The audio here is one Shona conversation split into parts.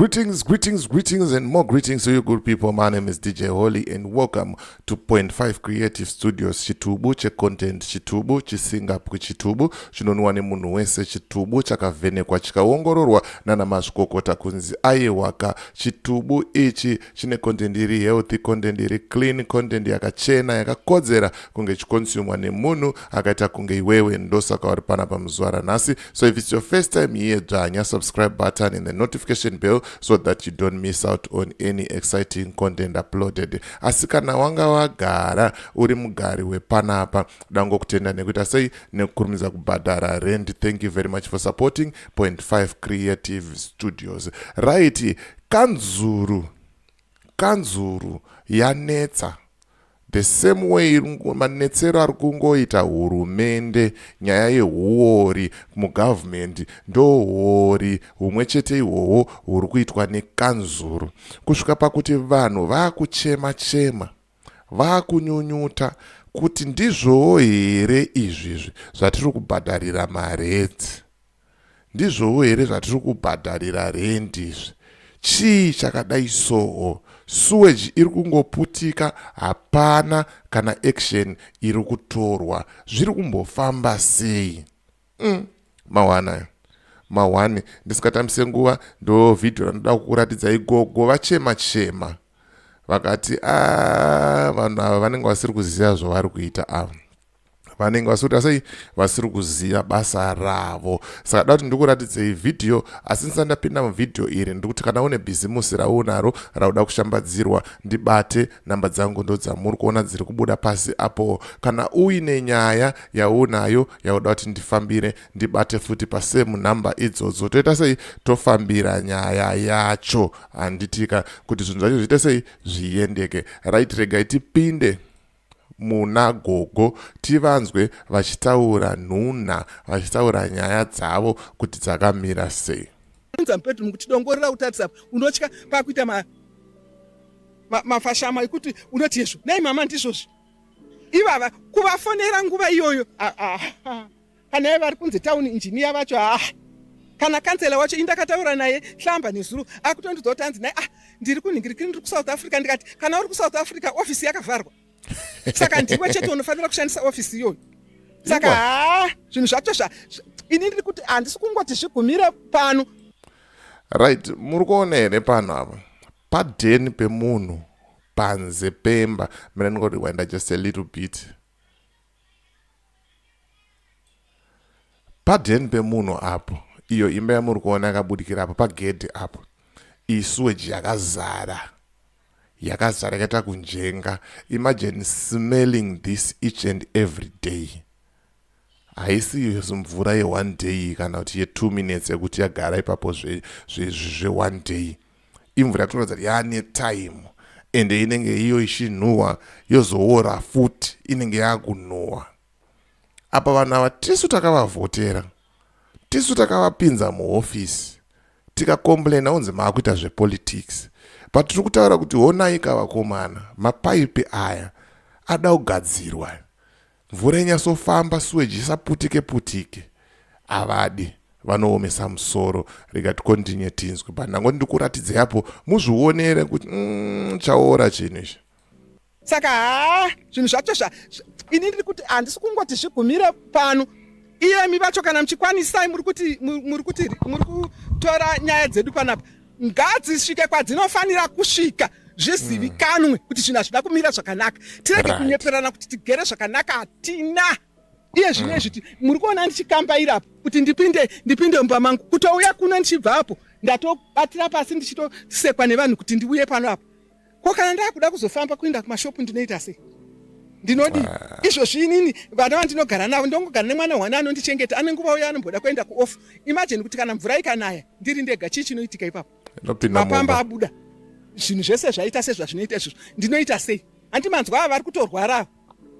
Greetings, and more greetings to you good people. My name is DJ Holly, and welcome to Point 5 Creative Studios. Chitubu che content chitubu chisinga chitubu chinonwa nemunhu wese chitubu chakavhenekwa chikaongororwa nana mazvikokota kunzi aiwaka. Chitubu ichi chine content iri healthy, content iri clean, content yakachena yakakodzera kunge chikonsumwa nemunhu akaita kunge iwewe. Ndosaka uri panapa muzuva ranhasi. So if it's your first time here, dzvanya subscribe button and the notification bell so that you don't miss out on any exciting content uploaded. Asi kana wanga wagara uri mugari wepanapa dango kutenda nekuita sei nekukurumidza kubhadhara rent. Thank you very much for supporting Point 5 Creative Studios. Right, Kanzuru Yanetsa. The same way manetsero ari kungoita hurumende nyaya yehuori mugovernment ndo huori humwe chete ihwohwo huri kuitwa nekanzuru, kusvika pakuti vanhu vakuchema vakunyunyuta kuti ndizvowo here izvizvi zvatiri kubhadharira marenti, ndizvowo here zvatiri kubhadharira rendi izvi. Chii chakadai soho? Sewage iri kungoputika, hapana kana action iri kutorwa. Zviri kumbofamba sei? Mawani ndisikatambise nguva ndo video ranoda kukuratidza igogo vachema vakati vanhu ava vanenge vasiri kuziva zvavari kuita ava. Vanenge vasiri kuziva basa ravo. Saka da kuti ndikuratidze video, asi ndisati ndapinda muvidhio iri ndikuti kana une bhizimusi raunaro rauda kushambadzirwa, ndibate. Namba dzangu ndo dzamuri kuona dziri kubuda pasi apo. Kana uine nyaya yaunayo yauda kuti ndifambire, ndibate futi pasemu namba idzodzo. Toita sei tofambira nyaya yacho, handitika kuti zvinhu zvacho zviite sei zviendeke. Right, regai tipinde muna gogo tivanzwe vachitaura nhunha, vachitaura nyaya dzavo kuti dzakamira sei. Nzampetu mukutidongorera kutarisa unotya pakuita mafashama ekuti unoti izvo nei mama ndizvozvi ivava kuvafonera nguva iyoyo kana iye vari kunze tauni injiniya vacho kana kansela wacho indakataura naye hlamba nezuro akutondidzoti hanzi nai ndiri kunhingirikiri ndiri kuSouth Africa. Ndikati kana uri kuSouth Africa ofisi yakavharwa, saka ndiwe chete unofanira kushandisa ofisi iyoyo. Saka zvinhu zvacho ini ndiri kuti handisi kungoti zvigumire pano. Right, muri kuona here pano apa padheni pemunhu panze pemba. Mina ndingoti waenda just a little bit. Padheni pemunhu apo, iyo imba yamuri kuona yakabudikira apo pagedhi apo, isweji yakazara yakaita kunjenga. Imagine smelling this each and every day. Haisi mvura ye1 day kana kuti ye2 minutes yekuti yagara ipapo zve1 day. Imvura yatorodza kuti yane time ende inenge iyo ishinhuwa yozoora futi inenge yakunhuwa. Apa vanhu ava tisu takavavhotera, tisu takavapinza muofisi, tikakomplaina unzi maakuita zvepolitics. But tiri kutaura kuti honai kavakomana, mapaipi aya ada kugadzirwa, mvura inyatsofamba, sewage isaputike. Avadi, vanoomesa musoro. Rega tikontinye tinzwe, but nangoti ndikuratidze apo muzvionere kuti chaora chinhu ichi. Saka zvinhu zvacho ini ndiri kuti handisi kungoti zvigumire pano. Iyemi vacho kana muchikwanisai muri kutora nyaya dzedu panapa, ngadzisvike kwadzinofanira kusvika, zvizivikanwe kuti zvinhu hazvida kumira zvakanaka. Tirege kunyeperana kuti tigere zvakanaka, hatina. Iye zvine zviti muri kuona ndichikambaira apo kuti ndipinde mumba mangu, kutouya kuno ndichibva apo ndatobatira pasi ndichitosekwa nevanhu kuti ndiuye pano apo. Ko kana ndakuda kuzofamba kuenda kumashopu ndinoita sei? Ndinodi izvozvi inini vana vandinogara navo ndongogara nemwana wane anondichengeta, ane nguva uya anomboda kuenda kuofu. Imagine kuti kana mvura ikanaya ndiri ndega, chii chinoitika ipapo? Mapamba abuda, zvinhu zvese zvaita sezvazvinoita izvozvo ndinoita sei? Handimanzwa ava vari kutorwara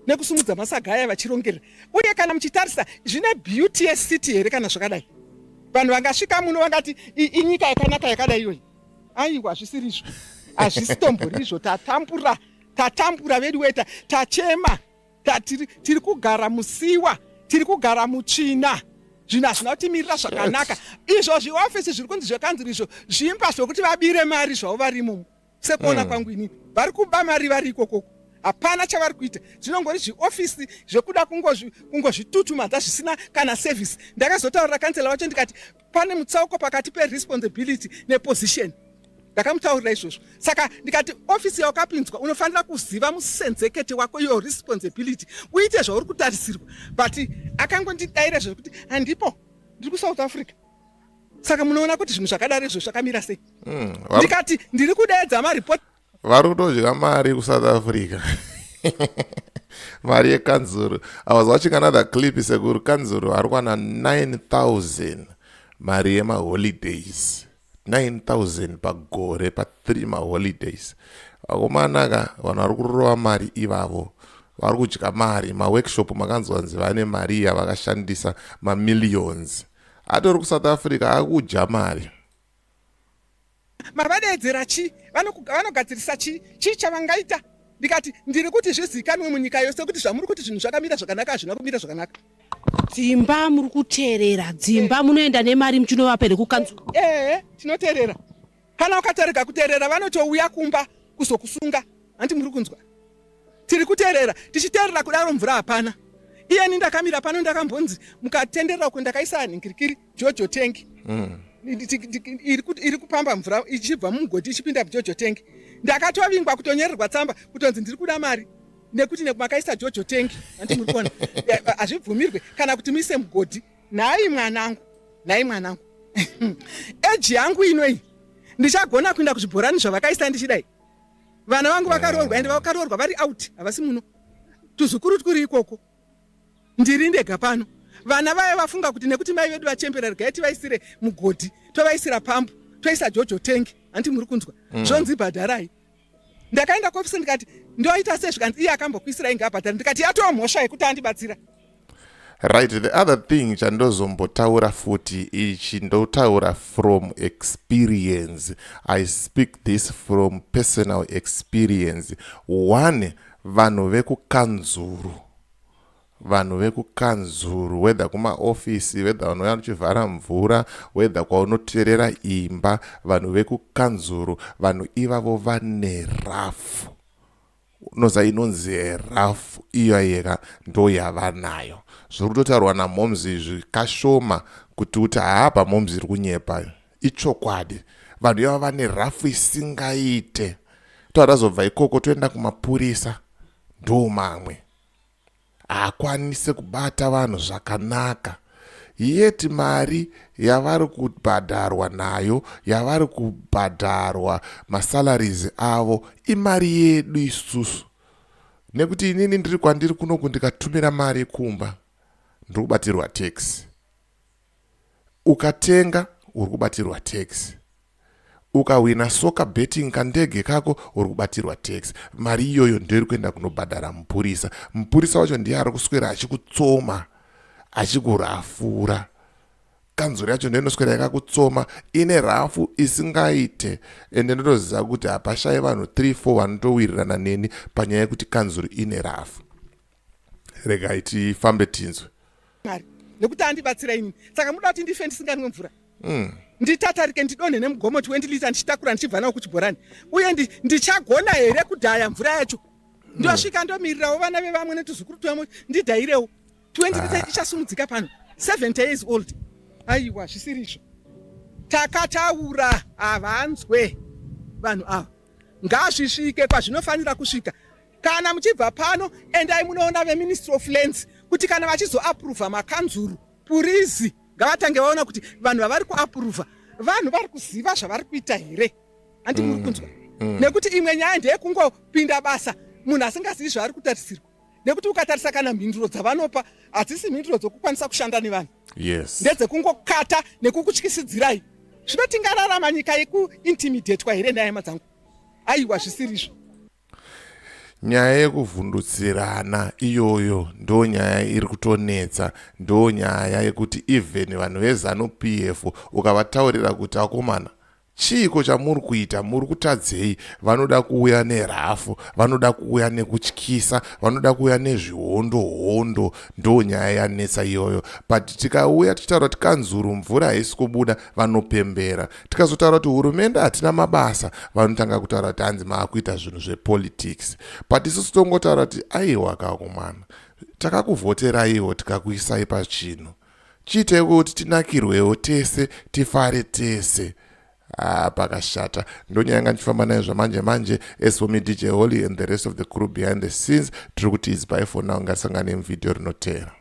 nekusumudza masaga aya vachirongerera. Uye kana muchitarisa zvine beauty yecity here kana zvakadai, vanhu vangasvika muno vangati inyika yakanaka yakadai iyoyi. Aiwa, hazvisiri izvo, hazvisi tombori izvo. Tatambura vedu weta, tachema, tiri kugara musiwa, tiri kugara muchina. zvinhu hazvina kutimirira zvakanaka. Izvo zviofisi zviri kunzi zvekanzuro izvo zvimba zvokuti vabire mari zvavo varimo. Sekuona kwangu inini vari kuba mari vari ikokoko. Hapana chavari kuita. Zvinongori zviofisi zvekuda kungozvitutumadza zvisina kana service. Ndakazotaurira kansela wacho ndikati pane mutsauko pakati peresponsibility neposition. Ndakamutaurira izvozvo. Saka ndikati ofisi yaukapinzwa unofanira kuziva musenzekete wako iyo responsibility. Uite zvauri kutarisirwa. But akangondidaira zvekuti handipo. Ndiri kuSouth Africa. Saka munoona kuti zvinhu zvakadaro izvo zvakamira sei. Ndikati ndiri kudeedza maripoti. Vari kutodya mari kuSouth Africa. Mari yekanzuru. I was watching another clip sekuru kanzuru ari kuwana 9,000 mari yemaholidays. 9,000 pagore pa 3 maholidays. Vakomanaka vanhu vari kurova mari ivavo. Vari kudya mari maworkshop makanzwanzi vane mari yavakashandisa mamillions. Atori kuSouth Africa akudya mari. Mavadedzera chi vanogadzirisa chi chavangaita. Ndikati ndiri kuti zvizikanwe munyika yose kuti zvamuri kuti zvinhu zvakamira zvakanaka hazvina kumira zvakanaka. Dzimba muri kuteerera, dzimba munoenda nemari muchinovapa kukanzuru. Tinoteerera. Kana ukatarika kuteerera vanotouya kumba kuzokusunga. Handi muri kunzwa. Tiri kuteerera, tichiteerera kudaro mvura hapana. Iyeni ndakamira pano ndakambonzi mukatenderera uko ndakaisa ningirikiri Jojo tank. Iri kupamba mvura ichibva mumugodhi ichipinda Jojo tank. Ndakatovingwa kutonyorerwa tsamba kutonzi ndiri kuda mari nekuti nekumakaisa Jojo tank. Handi muri kuona. Hazvibvumirwe kana kuti muise mugodhi. Nhai mwanangu. Eji yangu inoi. Ndichagona kuenda kuzvibhorani zvavakaisa ndichidai. Vana vangu vakaroorwa ende vakaroorwa vari out havasi muno. Tuzukuru twuri ikoko. Ndiri ndega pano. Vana vaye vafunga kuti nekuti mai vedu vachemberera gaiti vaisire mugodhi, tovaisira pampu, toisa Jojo tank. Handi muri kunzwa. Zvonzi bhadharai. Ndakaenda kuofisi ndikati ndoita sei zvikanzi iye akambokuisira inga bhadhara. Ndikati yatova mhosva yekuti andibatsira. Right, the other thing chandozombotaura futi ichi ndotaura from experience. I speak this from personal experience. One, vanhu vekukanzuru, whether kuma office, whether vanouya kuchivhara mvura, whether kwaunoteerera imba, vanhu vekukanzuru, vanhu ivavo vane rafu. Noza inonzi rafu iyo yega ndo yavanayo. Zviri kutotaurwa namomzi zvikashoma kuti uti hapa momzi iri kunyepa. Ichokwadi. Vanhu ivavo vane rafu isingaite. Toadazobva ikoko toenda kumapurisa. Ndo mamwe. Haakwanise kubata vanhu zvakanaka. Yeti mari yavari kubhadharwa nayo, yavari kubhadharwa masalaries avo, imari yedu isusu. Nekuti inini ndiri kwandiri kunoku ndikatumira mari kumba, ndiri kubatirwa tax. Ukatenga, uri kubatirwa tax. Ukawina soka betting kandege kako, uri kubatirwa tax. Mari iyoyo ndiri kuenda kunobhadhara mupurisa. Mupurisa wacho ndiye ari kuswera achikutsoma, achikurafura. Kanzuru yacho ndenoswera yakakutsoma, ine rafu isingaite. Ende ndotoziva kuti hapashai vanhu 3-4 vanotowirirana neni panyaya yekuti kanzuru ine rafu. Regai tifambe tinzwe. Nekuti handibatsira inini. Saka muda kuti ndife ndisinganwe mvura. Nditatarike ndidonhe nemugomo 20 lita ndichitakura ndichibva nawo kuchibhorani. Uye ndichagona here kudhaya mvura yacho. Ndosvika ndomirirawo vana vevamwe netuzukuru twamwe ndidhayirewo. 20 lita ichasumudzika pano. 70 years old. Aiwa zvisiri izvo. Takataura havanzwe vanhu ava. Ngazvisvike kwazvinofanira kusvika. Kana muchibva pano endai munoona veMinistry of Lands kuti kana vachizoapprova makanzuru purizi ngavatange vaona kuti vanhu vavari kuapprova vanhu vari kuziva zvavari kuita here. Handi muri kunzwa. Nekuti imwe nyaya ndeyekungopinda basa munhu asingazivi zvaari kutarisirwa. Nekuti ukatarisa kana mhinduro dzavanopa hadzisi mhinduro dzokukwanisa kushanda nevanhu. Yes. Ndedzekungokata nekukutyisidzirai. Zvinotingararama nyika yekuintimidatwa here nehama dzangu. Aiwa zvisiri izvo. Nyaya yekuvhundutsirana iyoyo ndo nyaya iri kutonetsa, ndo nyaya yekuti even vanhu veZanu PF ukavataurira kuti akomana chiko chamuri kuita, muri kutadzei. Vanoda kuuya nerafu, vanoda kuuya nekutyisa, vanoda kuuya nezvihondo. Ndo nyaya yanetsa iyoyo. But tikauya tichitaura kuti Kanzuru mvura haisi kubuda, vanopembera. Tikazotaura kuti hurumende hatina mabasa, vanotanga kutaura kuti hanzi maakuita zvinhu zvepolitics. But isusu tongotaura kuti aiwa kakumana, takakuvhoteraiwo tikakuisai pachinhu. Chiite kuti tinakirwewo tese, tifare tese. Pakashata. Ndonyaya yanga ndichifamba nayo zvamanje. As for me, DJ Holly and the rest of the crew behind the scenes, tiri kuti it's bye for now. Ngasangane muvidheo rinotevera.